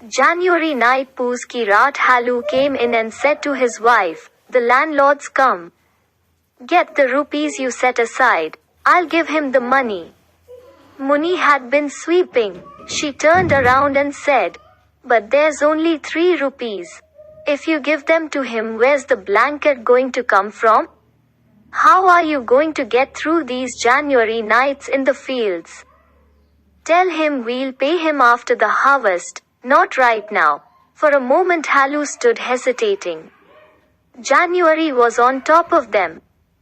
January night Poos ki Raat Halu came in and said to his wife, "The landlord's come. Get the rupees you set aside. I'll give him the money." Muni had been sweeping. She turned around and said, "But there's only 3 rupees. If you give them to him, where's the blanket going to come from? How are you going to get through these January nights in the fields? Tell him we'll pay him after the harvest, not right now." For a moment Halu stood hesitating. January was on top of them.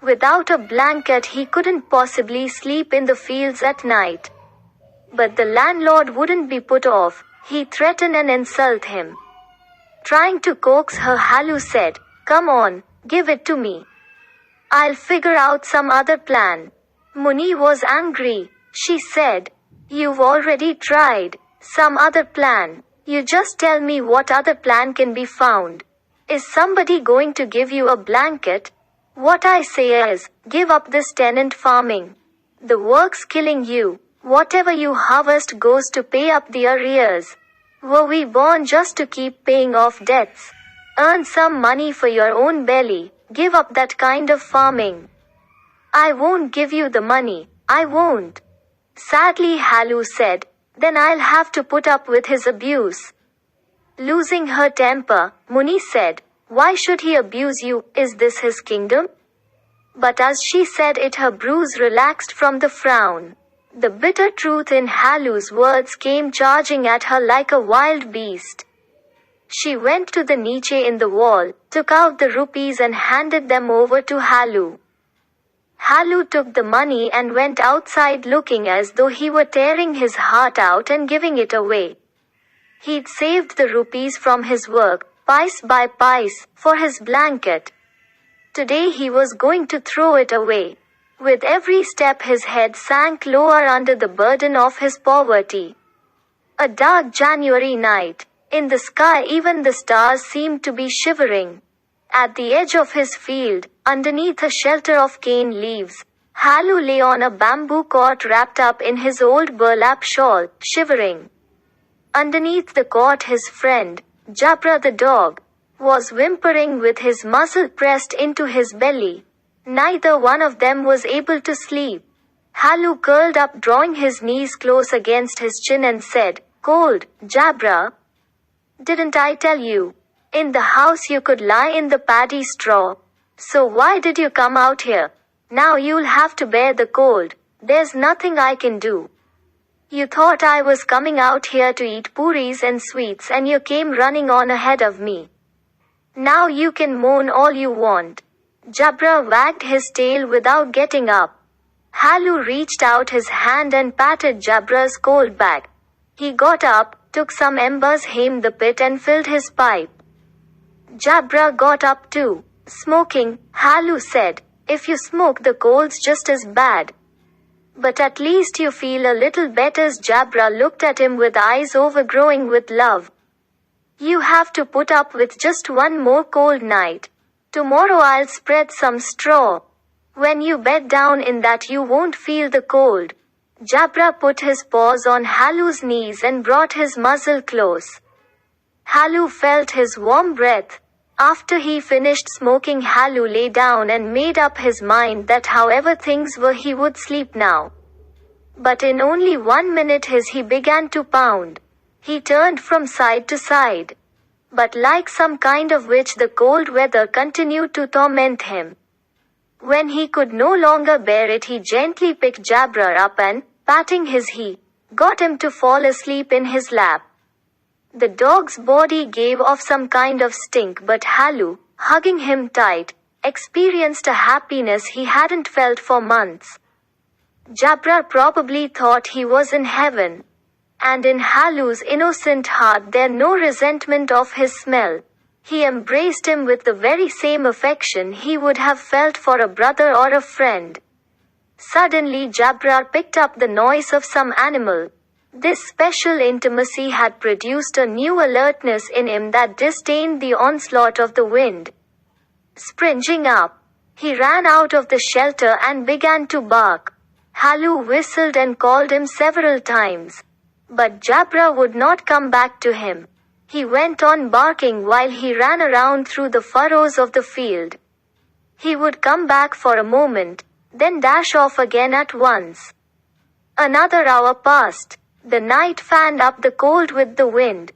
Without a blanket he couldn't possibly sleep in the fields at night. But the landlord wouldn't be put off. He threatened and insulted him. Trying to coax her, Halu said, "Come on, give it to me. I'll figure out some other plan." Muni was angry. She said, "You've already tried. Some other plan. You just tell me what other plan can be found. Is somebody going to give you a blanket? What I say is, give up this tenant farming. The work's killing you. Whatever you harvest goes to pay up the arrears. Were we born just to keep paying off debts? Earn some money for your own belly. Give up that kind of farming." "I won't give you the money. I won't." Sadly Halu said, "Then I'll have to put up with his abuse." Losing her temper, Muni said, "Why should he abuse you? Is this his kingdom?" But as she said it, her brows relaxed from the frown. The bitter truth in Halu's words came charging at her like a wild beast. She went to the niche in the wall, took out the rupees and handed them over to Halu. Halu took the money and went outside looking as though he were tearing his heart out and giving it away. He'd saved the rupees from his work, piece by piece, for his blanket. Today he was going to throw it away. With every step his head sank lower under the burden of his poverty. A dark January night. In the sky even the stars seemed to be shivering. At the edge of his field, underneath a shelter of cane leaves, Halu lay on a bamboo cot wrapped up in his old burlap shawl, shivering. Underneath the cot his friend, Jabra the dog, was whimpering with his muzzle pressed into his belly. Neither one of them was able to sleep. Halu curled up, drawing his knees close against his chin, and said, "Cold, Jabra. Didn't I tell you? In the house you could lie in the paddy straw. So why did you come out here? Now you'll have to bear the cold. There's nothing I can do. You thought I was coming out here to eat puris and sweets and you came running on ahead of me. Now you can moan all you want." Jabra wagged his tail without getting up. Halu reached out his hand and patted Jabra's cold back. He got up, took some embers, aimed the pit and filled his pipe. Jabra got up too. "Smoking," Halu said. "If you smoke the cold's just as bad. But at least you feel a little better." Jabra looked at him with eyes overgrowing with love. "You have to put up with just one more cold night. Tomorrow I'll spread some straw. When you bed down in that you won't feel the cold." Jabra put his paws on Halu's knees and brought his muzzle close. Halu felt his warm breath. After he finished smoking, Halu lay down and made up his mind that however things were he would sleep now. But in only 1 minute he began to pound. He turned from side to side. But like some kind of witch the cold weather continued to torment him. When he could no longer bear it, he gently picked Jabra up and, patting his head, got him to fall asleep in his lap. The dog's body gave off some kind of stink, but Halu, hugging him tight, experienced a happiness he hadn't felt for months. Jabra probably thought he was in heaven. And in Halu's innocent heart there no resentment of his smell. He embraced him with the very same affection he would have felt for a brother or a friend. Suddenly Jabra picked up the noise of some animal. This special intimacy had produced a new alertness in him that disdained the onslaught of the wind. Springing up, he ran out of the shelter and began to bark. Halu whistled and called him several times. But Jabra would not come back to him. He went on barking while he ran around through the furrows of the field. He would come back for a moment, then dash off again at once. Another hour passed. The night fanned up the cold with the wind.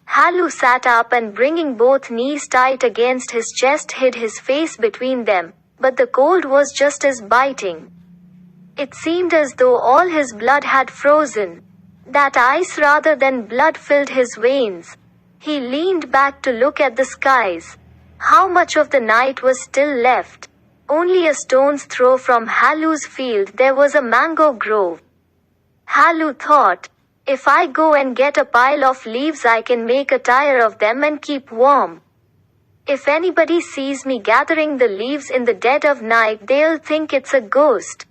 Halu sat up and bringing both knees tight against his chest hid his face between them, but the cold was just as biting. It seemed as though all his blood had frozen. That ice rather than blood filled his veins. He leaned back to look at the skies. How much of the night was still left? Only a stone's throw from Halu's field there was a mango grove. Halu thought, if I go and get a pile of leaves I can make a tire of them and keep warm. If anybody sees me gathering the leaves in the dead of night they'll think it's a ghost.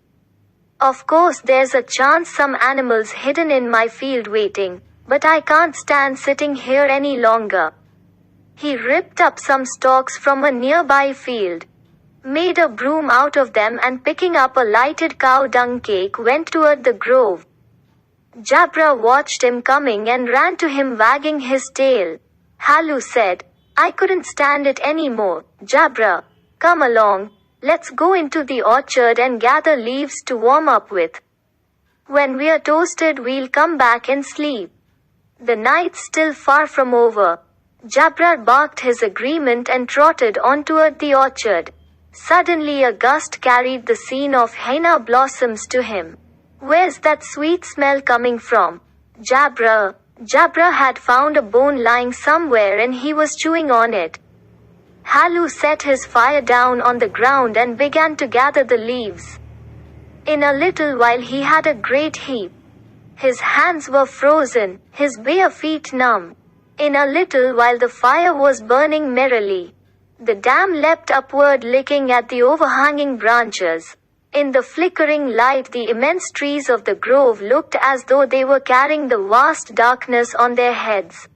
Of course there's a chance some animal's hidden in my field waiting, but I can't stand sitting here any longer. He ripped up some stalks from a nearby field, made a broom out of them and picking up a lighted cow dung cake went toward the grove. Jabra watched him coming and ran to him wagging his tail. Halu said, I couldn't stand it anymore. Jabra, come along, let's go into the orchard and gather leaves to warm up with. When we're toasted we'll come back and sleep. The night's still far from over. Jabra barked his agreement and trotted on toward the orchard. Suddenly a gust carried the scene of henna blossoms to him. Where's that sweet smell coming from? Jabra. Jabra had found a bone lying somewhere and he was chewing on it. Halu set his fire down on the ground and began to gather the leaves. In a little while he had a great heap. His hands were frozen, his bare feet numb. In a little while the fire was burning merrily. The dam leapt upward licking at the overhanging branches. In the flickering light the immense trees of the grove looked as though they were carrying the vast darkness on their heads.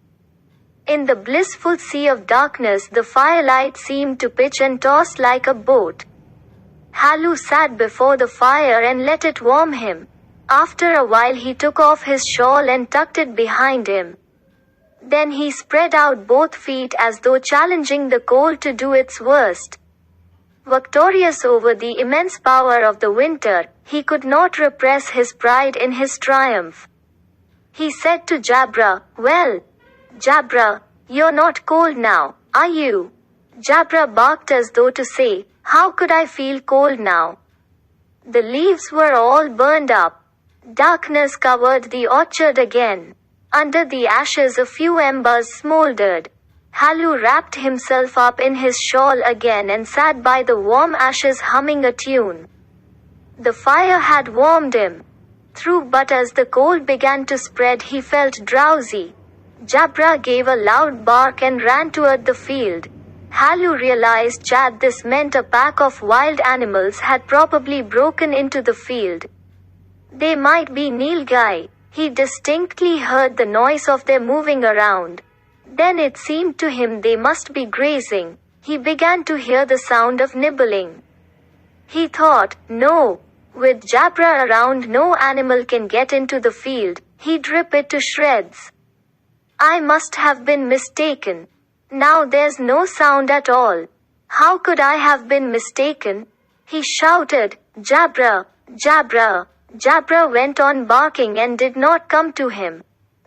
In the blissful sea of darkness the firelight seemed to pitch and toss like a boat. Halu sat before the fire and let it warm him. After a while he took off his shawl and tucked it behind him. Then he spread out both feet as though challenging the cold to do its worst. Victorious over the immense power of the winter, he could not repress his pride in his triumph. He said to Jabra, Well, Jabra, you're not cold now, are you? Jabra barked as though to say, How could I feel cold now? The leaves were all burned up. Darkness covered the orchard again. Under the ashes a few embers smoldered. Halu wrapped himself up in his shawl again and sat by the warm ashes humming a tune. The fire had warmed him. But as the cold began to spread he felt drowsy. Jabra gave a loud bark and ran toward the field. Halu realized that this meant a pack of wild animals had probably broken into the field. They might be nilgai. He distinctly heard the noise of their moving around. Then it seemed to him they must be grazing. He began to hear the sound of nibbling. He thought, no. With Jabra around no animal can get into the field. He'd rip it to shreds. I must have been mistaken. Now there's no sound at all. How could I have been mistaken? He shouted, Jabra, Jabra. Jabra went on barking and did not come to him.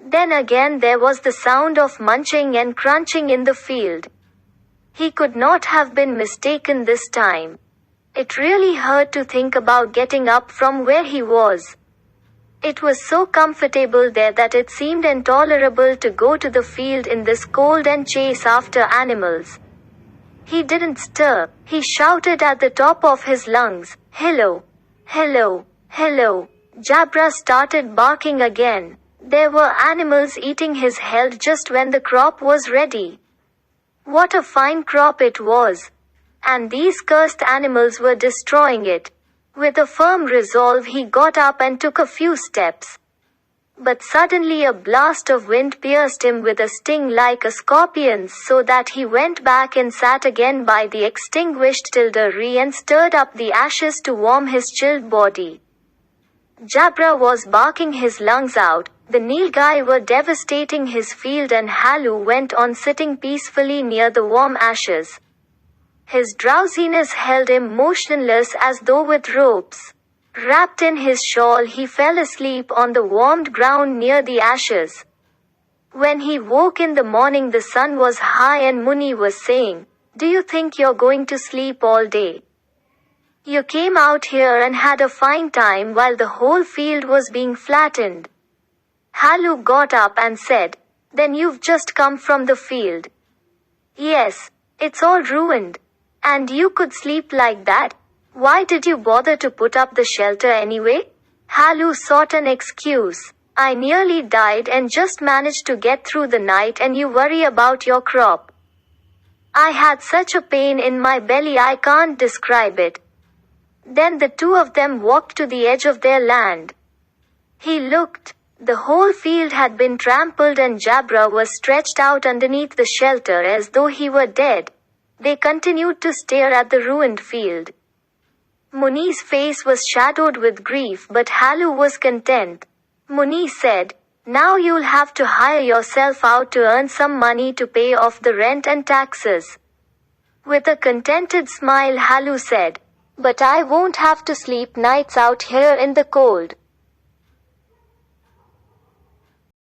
Then again there was the sound of munching and crunching in the field. He could not have been mistaken this time. It really hurt to think about getting up from where he was. It was so comfortable there that it seemed intolerable to go to the field in this cold and chase after animals. He didn't stir. He shouted at the top of his lungs, Hello! Hello! Hello! Jabra started barking again. There were animals eating his head just when the crop was ready. What a fine crop it was! And these cursed animals were destroying it. With a firm resolve he got up and took a few steps. But suddenly a blast of wind pierced him with a sting like a scorpion's so that he went back and sat again by the extinguished tildery and stirred up the ashes to warm his chilled body. Jabra was barking his lungs out, The Nilgai were devastating his field and Halu went on sitting peacefully near the warm ashes. His drowsiness held him motionless as though with ropes. Wrapped in his shawl he fell asleep on the warmed ground near the ashes. When he woke in the morning the sun was high and Muni was saying, "Do you think you're going to sleep all day? You came out here and had a fine time while the whole field was being flattened." Halu got up and said, "Then you've just come from the field?" "Yes, it's all ruined. And you could sleep like that? Why did you bother to put up the shelter anyway?" Halu sought an excuse. "I nearly died and just managed to get through the night and you worry about your crop. I had such a pain in my belly I can't describe it." Then the two of them walked to the edge of their land. He looked. The whole field had been trampled and Jabra was stretched out underneath the shelter as though he were dead. They continued to stare at the ruined field. Muni's face was shadowed with grief but Halu was content. Muni said, "Now you'll have to hire yourself out to earn some money to pay off the rent and taxes." With a contented smile Halu said, "But I won't have to sleep nights out here in the cold.